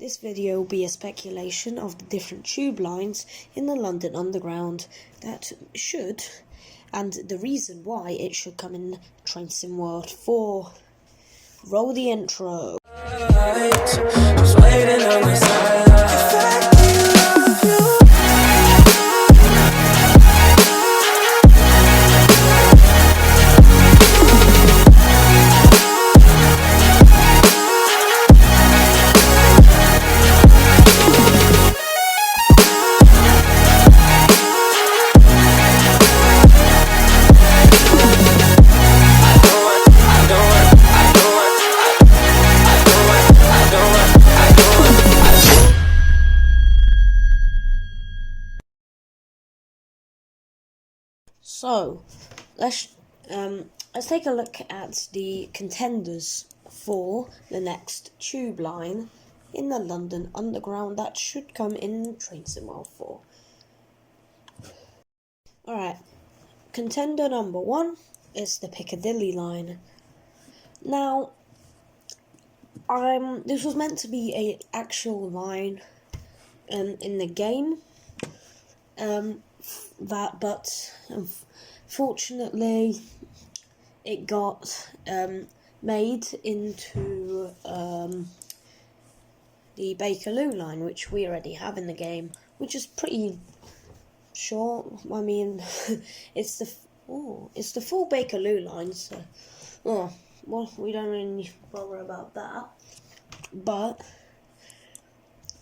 This video will be a speculation of the different tube lines in the London Underground that should, and the reason why it should come in TSW4. Roll the intro. Just waiting on the side. So, let's take a look at the contenders for the next tube line in the London Underground that should come in TSW4. Alright, contender number 1 is the Piccadilly line. Now, this was meant to be a actual line in the game, but unfortunately it got made into the Bakerloo line, which we already have in the game, which is pretty short. I mean, it's the full Bakerloo line, so well, we don't really bother about that. But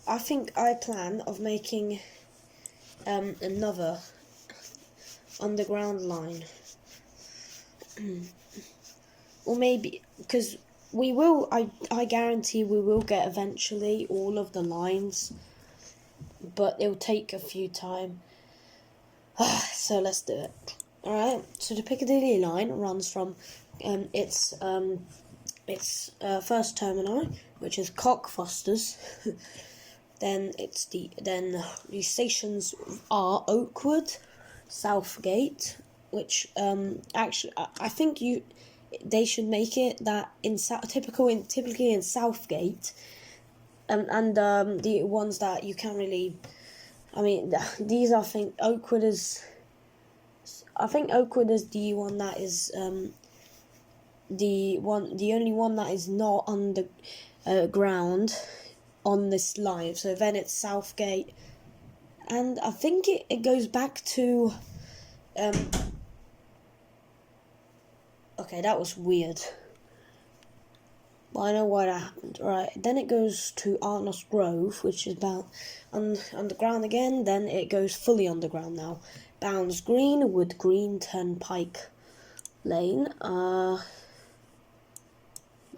I think I plan of making another underground line, or maybe, because we will, I guarantee we will get eventually all of the lines, but it'll take a few time. So let's do it. Alright, so the Piccadilly line runs from its first terminal, which is Cockfosters. Then the stations are Oakwood, Southgate, which actually I think they should make it that typically in Southgate, and the ones that you can't really, I mean, these I think Oakwood is the one that is the only one that is not underground on this line. So then it's Southgate, and I think it goes back to okay, that was weird, but I know why that happened. Right, then it goes to Arnos Grove, which is about underground again. Then it goes fully underground now. Bounds Green, Wood Green, Turnpike Lane. My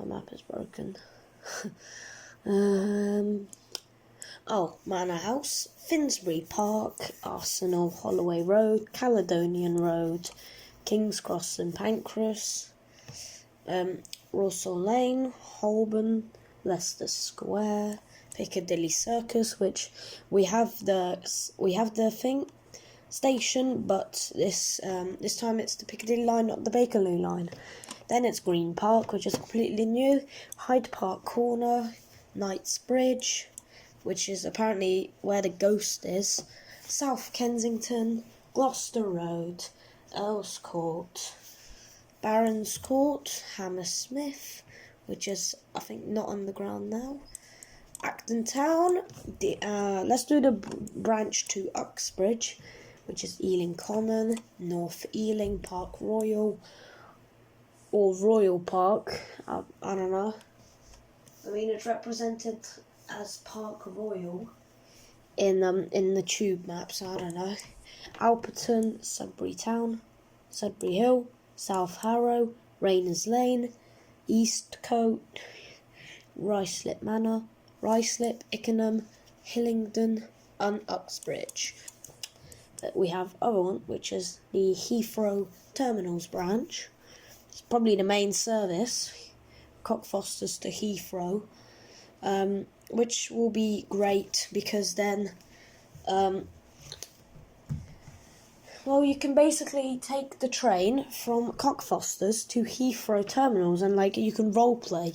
map is broken. Manor House, Finsbury Park, Arsenal, Holloway Road, Caledonian Road, King's Cross and Pancras, Russell Lane, Holborn, Leicester Square, Piccadilly Circus, which we have the station, but this time it's the Piccadilly line, not the Bakerloo line. Then it's Green Park, which is completely new, Hyde Park Corner, Knightsbridge, which is apparently where the ghost is, South Kensington, Gloucester Road, Earls Court, Barons Court, Hammersmith, which is, I think, not underground now, Acton Town. Let's do the branch to Uxbridge, which is Ealing Common, North Ealing, Park Royal, or Royal Park, I don't know. I mean, it's represented as Park Royal in the tube map, so I don't know. Alperton, Sudbury Town, Sudbury Hill, South Harrow, Rayners Lane, Eastcote, Ruislip Manor, Ruislip, Ickenham, Hillingdon, and Uxbridge. But we have other one, which is the Heathrow Terminals branch. It's probably the main service, Cockfosters to Heathrow, which will be great because then, well, you can basically take the train from Cockfosters to Heathrow Terminals and, like, you can role play.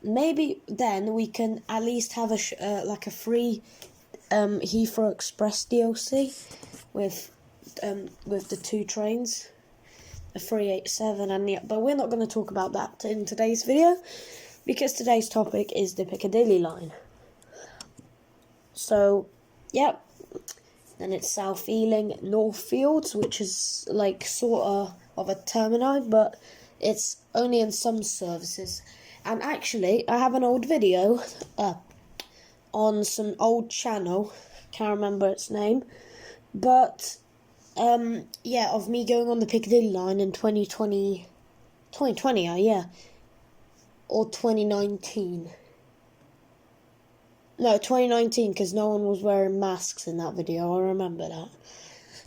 maybe then we can at least have like a free Heathrow Express DLC with the 2 trains, the 387 and the. But we're not going to talk about that in today's video, because today's topic is the Piccadilly line. So, yep. Then it's South Ealing, Northfields, which is like sort of a terminal, but it's only in some services. And actually, I have an old video on some old channel, can't remember its name, but yeah, of me going on the Piccadilly line in 2020, or 2019. No, 2019, because no one was wearing masks in that video, I remember that.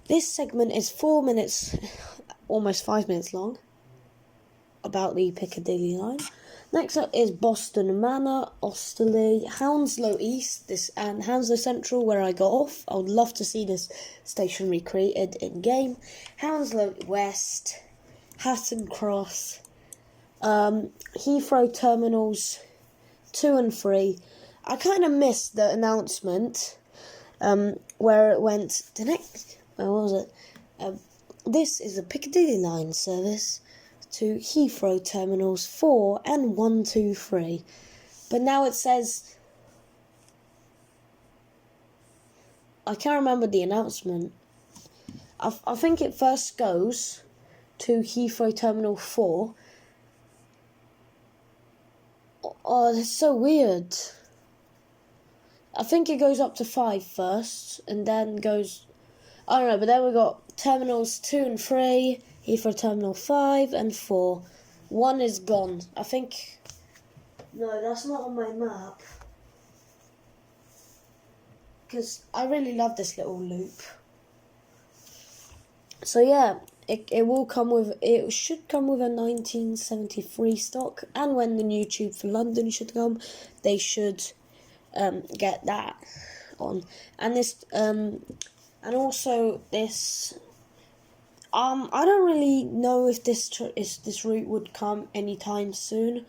This segment is 4 minutes, almost 5 minutes long, about the Piccadilly line. Next up is Boston Manor, Osterley, Hounslow East, and Hounslow Central, where I got off. I would love to see this station recreated in-game. Hounslow West, Hatton Cross, Heathrow Terminals 2 and 3. I kind of missed the announcement where it went the next. Where was it? This is a Piccadilly line service to Heathrow Terminals 4 and 1, 2, 3. But now it says. I can't remember the announcement. I think it first goes to Heathrow Terminal 4. Oh, that's so weird. I think it goes up to 5 first, and then goes. I don't know, but then we got Terminals 2 and 3, Heathrow Terminal 5 and 4. 1 is gone. I think. No, that's not on my map. Because I really love this little loop. So yeah, it will come with. It should come with a 1973 stock, and when the new tube for London should come, they should get that on. And this and also this I don't really know if this route would come anytime soon,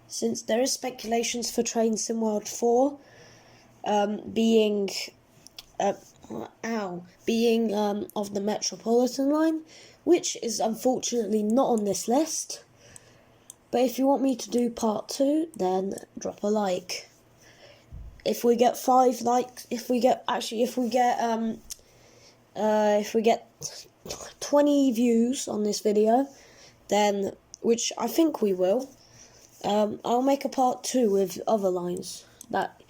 since there is speculations for Train Sim World 4 being of the Metropolitan line, which is unfortunately not on this list. But if you want me to do part 2, then drop a like. If we get 5 likes, if we get 20 views on this video, then, which I think we will, I'll make a part 2 with other lines that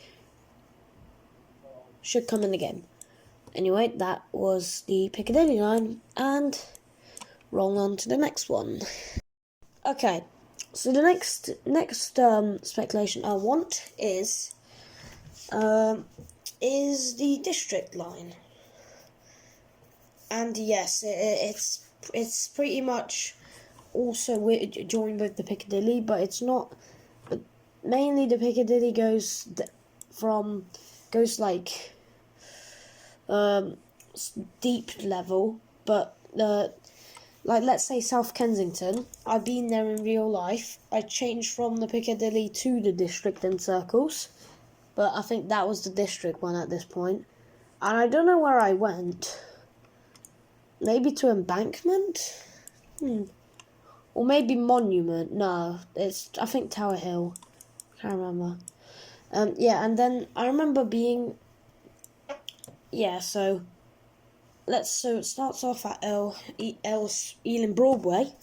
should come in the game. Anyway, that was the Piccadilly line, and roll on to the next one. Okay, so the next speculation I want is the District line. And yes, it's pretty much also joined with the Piccadilly, but it's not. But mainly the Piccadilly goes like deep level, but like let's say South Kensington. I've been there in real life. I changed from the Piccadilly to the District in circles, but I think that was the District one at this point, and I don't know where I went. Maybe to Embankment? Or maybe Monument. No, it's, I think, Tower Hill. Can't remember. Yeah, and then I remember being. Yeah, so it starts off at Ealing Broadway,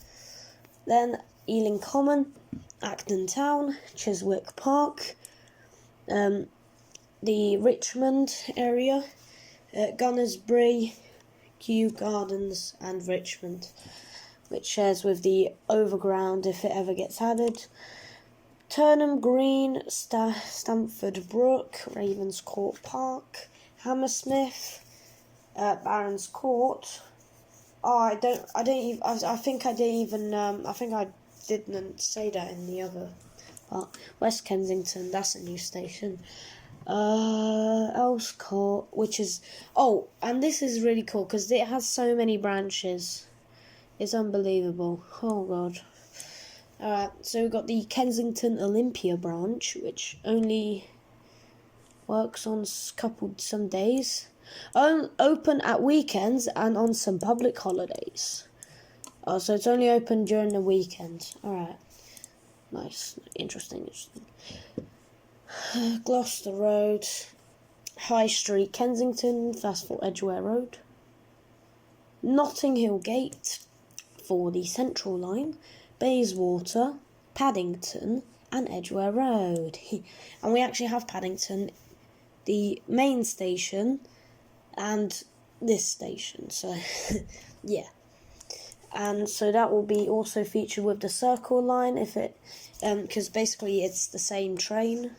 then Ealing Common, Acton Town, Chiswick Park, the Richmond area, Gunnersbury, Kew Gardens, and Richmond, which shares with the Overground if it ever gets added. Turnham Green, Stamford Brook, Ravenscourt Park, Hammersmith, Barons Court. I think I didn't say that in the other part. West Kensington, that's a new station. Earls Court, which is, and this is really cool because it has so many branches. It's unbelievable. Oh god. Alright, so we've got the Kensington Olympia branch, which only works on some days. Open at weekends and on some public holidays. Oh, so it's only open during the weekend. Alright. Nice. Interesting. Gloucester Road, High Street, Kensington, that's for Edgware Road. Notting Hill Gate for the Central Line, Bayswater, Paddington, and Edgware Road. And we actually have Paddington, the main station, and this station. So, yeah. And so that will be also featured with the Circle Line, if it, because basically it's the same train.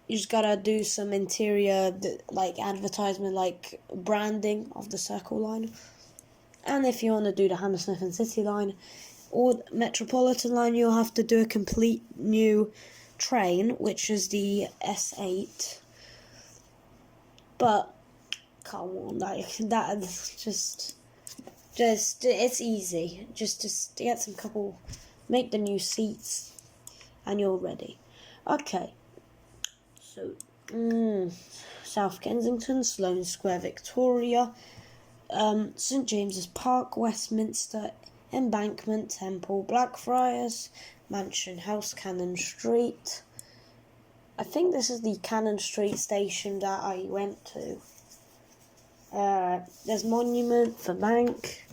You just gotta do some interior, like advertisement, like branding of the Circle Line. And if you want to do the Hammersmith and City Line or Metropolitan Line, you'll have to do a complete new train, which is the S8. But come on, that's just it's easy. Just get some make the new seats, and you're ready. Okay. So, South Kensington, Sloane Square, Victoria, St James's Park, Westminster, Embankment, Temple, Blackfriars, Mansion House, Cannon Street. I think this is the Cannon Street station that I went to. There's Monument for Bank,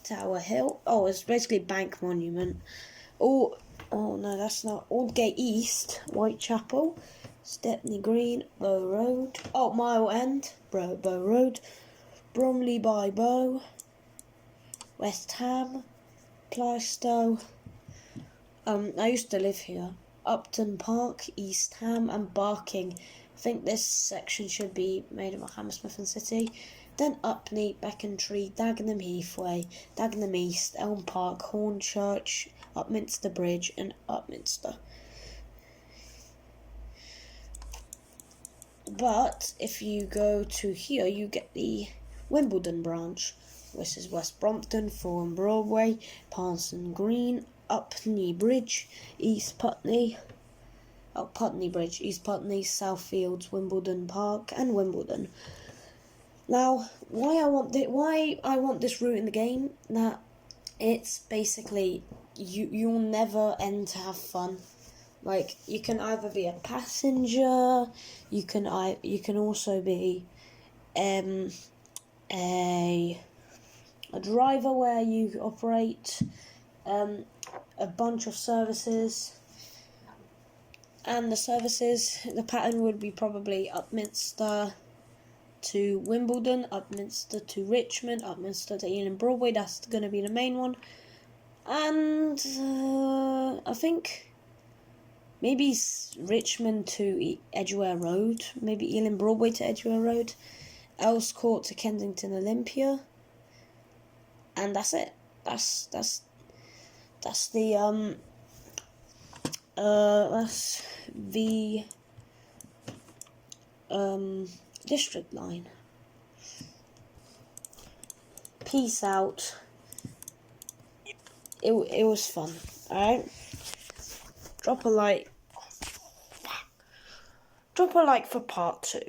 Tower Hill. Oh, it's basically Bank Monument. Oh no, that's not. Aldgate East, Whitechapel, Stepney Green, Bow Road. Oh, Mile End, Bow Road, Bromley by Bow, West Ham, Plaistow. I used to live here. Upton Park, East Ham, and Barking. I think this section should be made of Hammersmith and City. Then Upney, Becontree, Dagenham Heathway, Dagenham East, Elm Park, Hornchurch, Upminster Bridge, and Upminster. But if you go to here, you get the Wimbledon branch. This is West Brompton, Fulham Broadway, Parson Green, Upney Bridge, East Putney, Putney Bridge, East Putney, Southfields, Wimbledon Park, and Wimbledon. Now, why I want this route in the game, that it's basically you'll never end to have fun. Like, you can either be a passenger, you can also be a driver where you operate a bunch of services. And the pattern would be probably Upminster to Wimbledon, Upminster to Richmond, Upminster to Ealing Broadway. That's going to be the main one. And I think maybe Richmond to Edgware Road, maybe Ealing Broadway to Edgware Road, Earls Court to Kensington Olympia, and that's it. That's the district line. Peace out. It was fun. Alright? Drop a like for part 2.